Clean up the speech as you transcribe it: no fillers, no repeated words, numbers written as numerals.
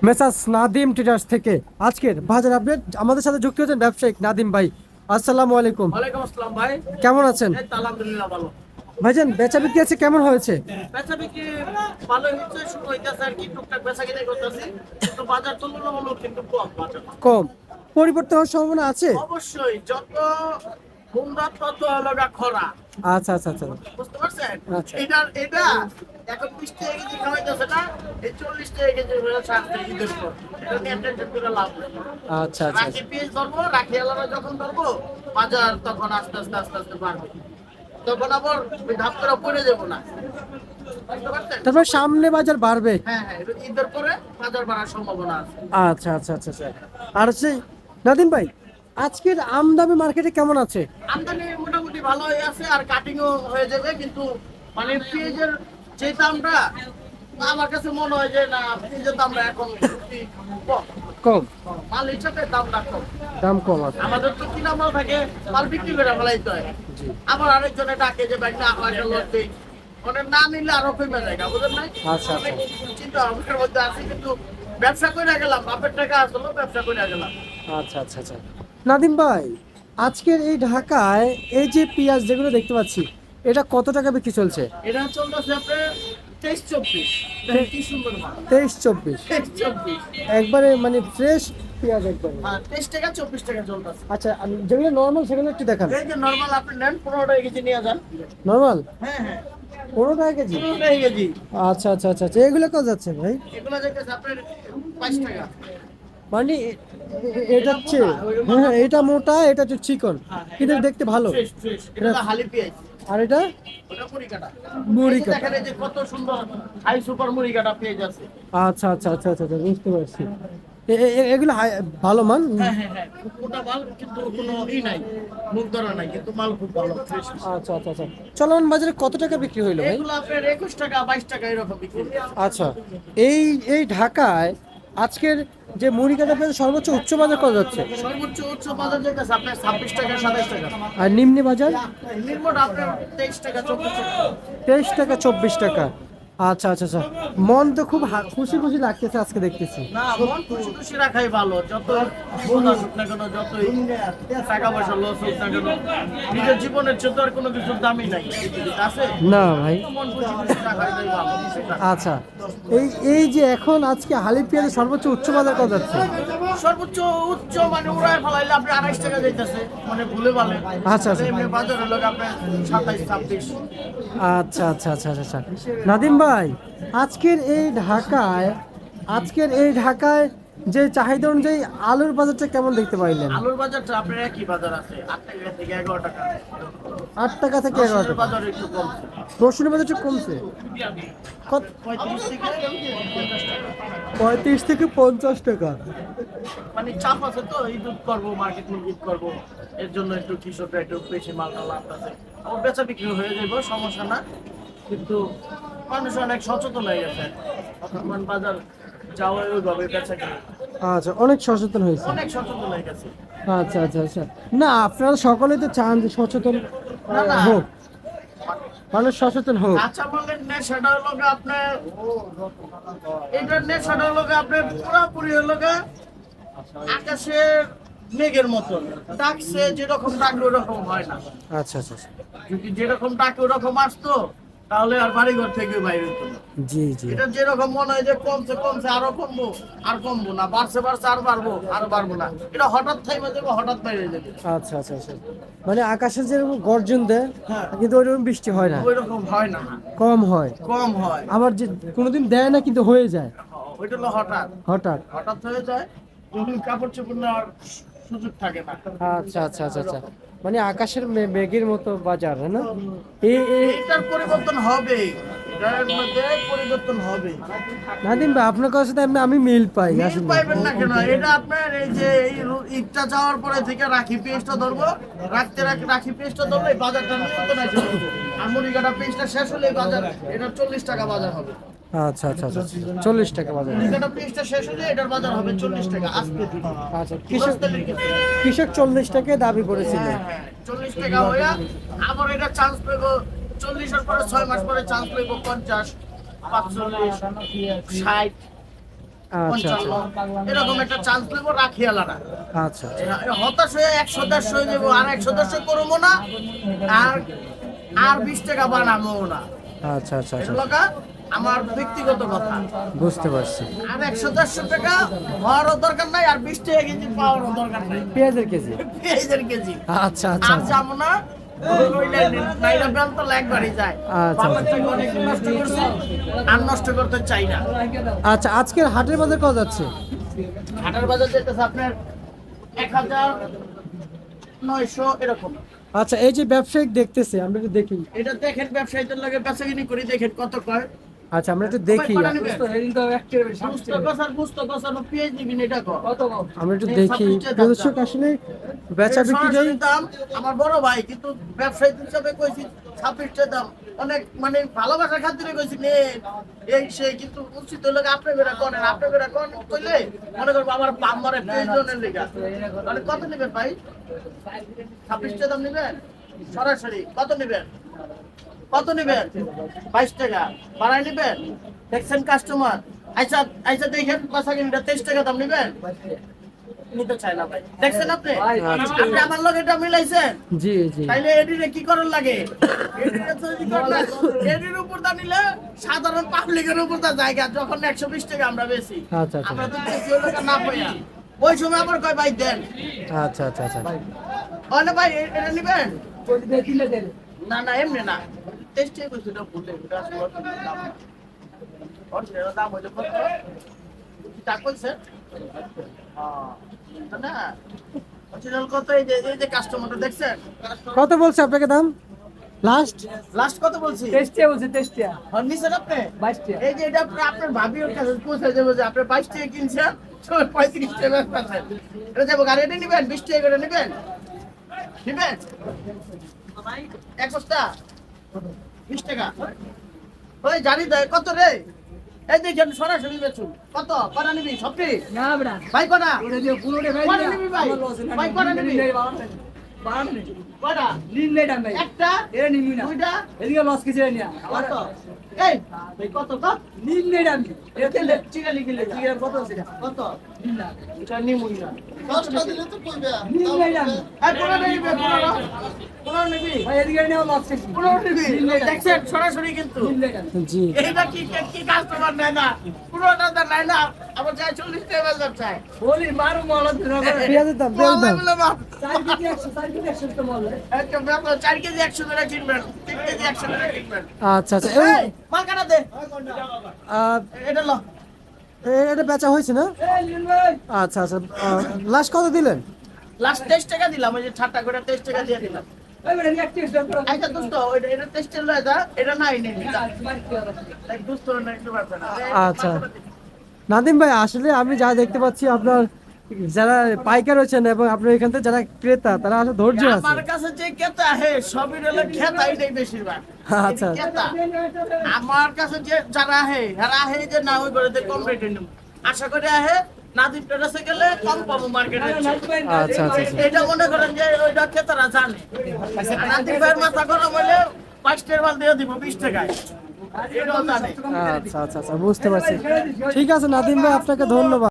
Messrs Nadim traders থেকে আজকের বাজার আপডেট আমাদের সাথে যুক্ত হচ্ছেন ব্যবসায়িক নাদিম ভাই। আসসালামু আলাইকুম। ওয়ালাইকুম আসসালাম ভাই। কেমন আছেন? এই তো আলহামদুলিল্লাহ ভালো। ভাইজান বেচা বিক্রি আছে কেমন হয়েছে? বেচা বিক্রি ভালোই হচ্ছে, শুরু হইতেছে আর কি, টুকটাক বেচা কিনে করতেছি, কিন্তু বাজার তুলনামূলক কিন্তু কম বাজার। কম পরিবর্তন হওয়ার সম্ভাবনা আছে? অবশ্যই, যত হুমরা তত হলো গা খরা। আচ্ছা আচ্ছা আচ্ছা বুঝতে পারছেন? আচ্ছা। এটা এখন 20 টাকা কেজি খাওয়াইতেছে না, এই 40 টাকা কেজি হয়ে 60 টাকা ঈদের পর। এটা নিয়ে টেনশন করে লাভ নেই। আচ্ছা আচ্ছা রাখি পেঁয়াজ ধরবো, রাখি আলাদা যখন ধরবো, বাজার তখন আস্তে আস্তে আস্তে আস্তে বাড়বে। তখন আবার ওই ধাপ করে পড়ে যাবো না। বুঝতে পারছেন? তারপর সামনে বাজার বাড়বে। হ্যাঁ হ্যাঁ, এটা ঈদের পরে বাজার বাড়ার সম্ভাবনা আছে। আচ্ছা আচ্ছা আচ্ছা আচ্ছা। আর হচ্ছে নাদিম ভাই, আজকের আমদানি মার্কেটে কেমন আছে? আমদানি মোটামুটি ভালোই আছে, আর কাটিংও হয়ে যাবে, কিন্তু মানে পেঁয়াজের যে দামটা আমার কাছে মনে হয় যে না, পেঁয়াজের দামটা এখন সত্যি কম। কম মাল হিসাবে দামটা কম। দাম কম আছে। আমাদের তো কিনা মাল থাকে, মাল বিক্রি করে ফেলাইতে হয়। জি। আবার আরেকজনে ডাকে যে ব্যাগ না আমার একটা লোড দেই, মানে না নিলে আরো কমে যায়, বুঝলেন নাই? আচ্ছা আচ্ছা চিন্তা ভাবনার মধ্যে আছে, কিন্তু ব্যবসা করে গেলাম, বাপের টাকা আসলো, ব্যবসা করে গেলাম। আচ্ছা আচ্ছা আচ্ছা। নাদিম ভাই, আজকের এই ঢাকায় এই যে পেঁয়াজ যেগুলো দেখতে পাচ্ছি, এটা কত টাকা বিক্রি চলছে? এটা চলতেছে আপনার 23-24। কি সুন্দর মাল। 23-24 23-24। একবারে মানে ফ্রেশ পেঁয়াজ একবারে। হ্যাঁ, 23 টাকা 24 টাকা চলতেছে। আচ্ছা, যেগুলো নর্মাল সেগুলো একটু দেখান। এই যে নরমাল আপনি নেন, 15 টাকা কেজি নিয়ে যান। নর্মাল হ্যাঁ হ্যাঁ, 15 টাকা কেজি। 15 টাকা কেজি। আচ্ছা আচ্ছা আচ্ছা আচ্ছা, এগুলো কত যাচ্ছে ভাই? এগুলো যেতেছে আপনার 22 টাকা। মানে এটা হচ্ছে, হ্যাঁ এটা মোটা, এটা হচ্ছে চিকন, কিন্তু দেখতে ভালো। ফ্রেশ ফ্রেশ, এটা হালি পেঁয়াজ। আর এটা ওটা মুড়ি কাটা। মুড়ি এই যে কাটা। দেখেন, এই যে কত সুন্দর হাই সুপার মুড়ি কাটা পেঁয়াজ আছে। আচ্ছা আচ্ছা আচ্ছা আচ্ছা আচ্ছা, বুঝতে পারছি। এগুলো ভালো মান। হ্যাঁ হ্যাঁ হ্যাঁ, ওটা মাল কিন্তু কোনো নাই, মুখ ধরা নাই, কিন্তু মাল খুব ভালো ফ্রেশ। আচ্ছা আচ্ছা আচ্ছা। চলমান বাজারে কত টাকা বিক্রি হইলো ভাই? এগুলো আপনার 21 টাকা 22 টাকা এরকম বিক্রি হয়। আচ্ছা, এই এই ঢাকায় আজকের যে মুড়ি কাটা পেঁয়াজ সর্বোচ্চ উচ্চ বাজার কত যাচ্ছে? সর্বোচ্চ উচ্চ বাজার যেতেছে আপনার 26 টাকা 27 টাকা। আর নিম্ন বাজার? নির্মোট আপনার 23 টাকা 24 টাকা। 23 টাকা 24 টাকা। আচ্ছা আচ্ছা আচ্ছা। মন তো খুব খুশি খুশি লাগতেছে আজকে দেখতেছি। না, মন খুশি খুশি রাখাই ভালো। যত বোন আসুক না কেন, যতই টাকা পয়সা লস হোক না কেন, নিজের জীবনের চেয়ে তো আর কোনো কিছুর দামই নাই পৃথিবীতে, আছে? না ভাই। মন খুশি খুশি রাখাই ভালো। আচ্ছা, এই এই যে এখন আজকে হালি পেঁয়াজের সর্বোচ্চ উচ্চ বাজার কত যাচ্ছে? সর্বোচ্চ উচ্চ মানে উড়ায় ফেলাইলে আপনি 28 টাকা যাইতেছে, মানে ভুলে বলে। আচ্ছা আচ্ছা এমনি বাজারে লোক আপনার 27-26। আচ্ছা আচ্ছা আচ্ছা আচ্ছা। নাদিম ভাই, আজকের এই ঢাকায় আজকের এই ঢাকায় যে চাহিদা অনুযায়ী আলুর বাজারটা কেমন দেখতে পাইলেন? আলুর বাজারটা আপনার একই বাজার আছে, 8 টাকা থেকে 11 টাকা। 8 টাকা থেকে 11 রসুনের টাকা। বাজার একটু কমছে, রসুনের বাজার একটু কমছে। কত? 35 থেকে 50 টাকা। 35 থেকে 50 টাকা। মানে চাপ আছে তো, ঈদ করবো, মার্কেটিং ঈদ করবো, এর জন্য একটু কৃষকরা একটু বেশি মালটা লাভ আছে। আমার বেচা বিক্রি হয়ে যাবো, সমস্যা না, কিন্তু মানুষ অনেক সচেতন হয়ে গেছে। বর্তমান বাজার যাওয়া ওইভাবে বেচা কিনে আচ্ছা, অনেক সচেতন হয়েছে। অনেক সচেতন হয়ে গেছে। আচ্ছা আচ্ছা আচ্ছা। না, আপনারা সকলেই তো চান যে সচেতন না না, হোক, মানুষ সচেতন হোক। কাঁচা মালের নেশাটা হলো গিয়ে আপনার, এটার নেশাটা হলো গিয়ে আপনার পুরাপুরি হলো গিয়ে আকাশের মেঘের মতন ডাকছে, যেরকম ডাকলে ওরকম হয় না। আচ্ছা আচ্ছা আচ্ছা। যদি যেরকম ডাকে ওরকম আসতো, তাহলে আর বাড়িঘর থেকে বাইরে হতো না। জি জি। এটা যেরকম মনে হয় যে কমছে কমছে, আরো কমবো, আর কমবো না, বাড়ছে বাড়ছে আর বাড়বো, আর বাড়বো না, এটা হঠাৎ থাইমে যাবে, হঠাৎ বাইরে যাবে। আচ্ছা আচ্ছা আচ্ছা। মানে আকাশে যেরকম গর্জন দেয়, হ্যাঁ, কিন্তু ওইরকম বৃষ্টি হয় না, ওইরকম হয় না, কম হয়। কম হয়। আবার যে কোনোদিন দেয় না কিন্তু হয়ে যায় ওইটা হলো হঠাৎ, হঠাৎ। হঠাৎ হয়ে যায়, যখন কাপড় চোপড় নেওয়ার সুযোগ থাকে না। আচ্ছা আচ্ছা আচ্ছা আচ্ছা। মানে আকাশের মেঘের মতো বাজার, হ্যাঁ না? এই এই এইটার পরিবর্তন হবে, এটার মধ্যে পরিবর্তন হবে। নাদিম ভাই, আপনার কাছে সাথে আমি মিল পাই মিল আসলে। পাইবেন না কেন? এটা আপনার এই যে এই ঈদটা যাওয়ার পরে থেকে রাখি পেঁয়াজটা ধরবো, রাখতে রাখি পেঁয়াজটা ধরলে এই বাজারটা নিয়ন্ত্রণ আছে। আর মুড়িকাটা পেঁয়াজটা শেষ হলে এই বাজার, এটা 40 টাকা বাজার হবে। আচ্ছা আচ্ছা আচ্ছা। 40 টাকা বাজার। মুড়িকাটা পেঁয়াজটা শেষ হলে এটার বাজার হবে 40 টাকা আজকে থেকে। আচ্ছা, কৃষক 40 টাকায় দাবি করেছিলেন। হ্যাঁ হ্যাঁ, 40 টাকা হইয়া আবার এটা চান্স পেবো 40 এর পরে 6 মাস পরে চান্স পেবো 50, 45, 60। আচ্ছা। 55 এরকম একটা চান্স নেবো, রাখি আলাদা আচ্ছা হতাশ হয়ে 100-150 হয়ে যাবো, আর 100-150 করবো না, আর আর 20 টাকা বানাবো না। আচ্ছা আচ্ছা আচ্ছা এগুলো আমার ব্যক্তিগত কথা। বুঝতে পারছি। আর 100-150 টাকা হওয়ারও দরকার নাই, আর 20 টাকা কেজি পাওয়ারও দরকার নাই। পেঁয়াজের কেজি। পেঁয়াজের কেজি আচ্ছা আচ্ছা আর যাবো না, ওই নাইরা ব্রাম তো একবারই যায়। আচ্ছা। বাবার থেকে অনেক নষ্ট করছি, আর নষ্ট করতে চাই না। আচ্ছা, আজকের হাটের বাজার কত যাচ্ছে? হাটার বাজার যেতেছে আপনার 1900 এরকম। আচ্ছা, এই যে ব্যবসায়িক দেখতেছে, আমরা একটু দেখি। এটা দেখেন, ব্যবসায়ীদের লাগে বেচাকিনি করি, দেখেন কত কয়। আচ্ছা, আমরা একটু দেখি। আমরা একটু দেখি দর্শক আসলে বেচা বিক্রি দাম আমার বড় ভাই, কিন্তু ব্যবসায়ী হিসাবে কইছি 26 দাম, অনেক মানে ভালোবাসার খাতিরে কইছি নে এই সেই, কিন্তু উচিত হলো আপনি বেরা করেন, আপনি বেরা কোন কইলে মনে করবো আমার পাম্মারে প্রয়োজনের লেগা। মানে কত নেবেন ভাই? 26 দাম নেবেন সরাসরি? কত নেবেন? কত নেবেন? 22 টাকা বাড়াই নেবেন? দেখছেন কাস্টমার আচ্ছা আচ্ছা, দেখেন বাসাকিনটা 23 টাকা দাম নেবেন? নিতে চাই না ভাই। দেখছেন আপনি আপনি আমার লগে এটা মিলাইছেন। জি জি। তাইলে এডিরে কি করার লাগে? এডিরে তো কি করার লাগে? এডির উপর দা নিলে সাধারণ পাবলিকের উপর দা জায়গা, যখন 120 টাকা আমরা বেশি, আচ্ছা আচ্ছা আমরা তো বেশি ওই টাকা না পাইয়া, ওই সময় আবার কয় ভাই দেন। আচ্ছা আচ্ছা আচ্ছা না ভাই এটা নেবেন? না না এমনি না, টেস্টে কইছি না, ভুলে এটা আসলে দাম অরিজিনাল দাম হইলো কত? কি তা কইছে? না অরিজিনাল কত? এই যে কাস্টমারটা দেখছেন, কত বলছে আপনাকে দাম লাস্ট? লাস্ট কত বলছি? টেস্টিয়া বলছে টেস্টিয়া আর নিছেন আপনি? 22 টাকা। এই যে এটা আপনার ভাবির কাছে পৌঁছে যাবে যে আপনি 22 টাকা কিনছেন, 35 টাকা বেচছেন। এটা যাবো গাড়ি এটা নেবেন? 20 টাকা করে নেবেন? নেবেন এক বস্তা 20 টাকা? ওই জানি দেয় কত রে? এই দেখেন সরাসরি বেচুন। কত কটা নিবি? সবটি না বড়া ভাই কটা? ওটা দিয়ে পুরোটা ভাই কটা নিবি ভাই? ভাই কটা নিবি? বাড়ান কটা? নিন নেই দাম ভাই একটা, এরা নিবি না দুইটা, এদিকে লস কিছু নিয়া কত? এই ভাই কত কত? নিন নেই দাম এটা তেল চিকা লিখিলে চিকেন কত আছে এটা কত? নিন না এটা নিমুই না। নিন নেই দাম এই পুরো নিবি, পুরো নিবি? ভাই এদিকে নিয়ে লস কিছু পুরো নিবি? দেখছেন সরাসরি কিন্তু। নিন নেই দাম জি। এইটা কি কি কাস্টমার নেয় না? পুরোটা তো নেয় না, আবার চাই 40 টাকা বেচতে চায়। বলি মারু মালা ধরে পেঁয়াজের দাম, পেঁয়াজের দাম। বলে বাপ, 4 কেজি 100 তো মাল একটা ব্যাপার 4 কেজি 100 করে কিনবেন, 3 কেজি 100 করে কিনবেন। আচ্ছা আচ্ছা এই মাল কাটা দে, আহ, এটা লো। এটা বেচা হয়েছে না? এই নিন ভাই আচ্ছা আচ্ছা, লাস্ট কত দিলেন? লাস্ট 23 টাকা দিলাম, ওই যে 6 করে 23 টাকা দিয়ে দিলাম। ভাই বড় এক টেস্ট করো আচ্ছা দোস্ত, এটা টেস্টের লয় যা, এটা নাই নেই লাইক দোস্ত না একটু পারবে না। আচ্ছা। নাদিম ভাই, আসলে আমি যা দেখতে পাচ্ছি আপনার যারা পাইকার রয়েছেন এবং আপনার এখান থেকে যারা ক্রেতা, তারা আসলে ধৈর্য আছে। আমার কাছে যে ক্রেতা আহে সবই হলো খেতাই নেই বেশিরভাগ। আচ্ছা। ক্রেতা আমার কাছে যে যারা আহে এরা আহে যে না ওই করে কম রেটে নেব, আশা করে আহে নাদিম টেরাসে গেলে কম পাবো মার্কেটে। আচ্ছা আচ্ছা এটা মনে করেন যে ওইটা ক্রেতারা জানে। আর নাদিম ভাইয়ের মাথা গরম হলে 5 টাকার মাল দিয়ে দিব 20 টাকায়, এটাও জানে। আচ্ছা আচ্ছা আচ্ছা, বুঝতে পারছি। ঠিক আছে নাদিম ভাই, আপনাকে ধন্যবাদ।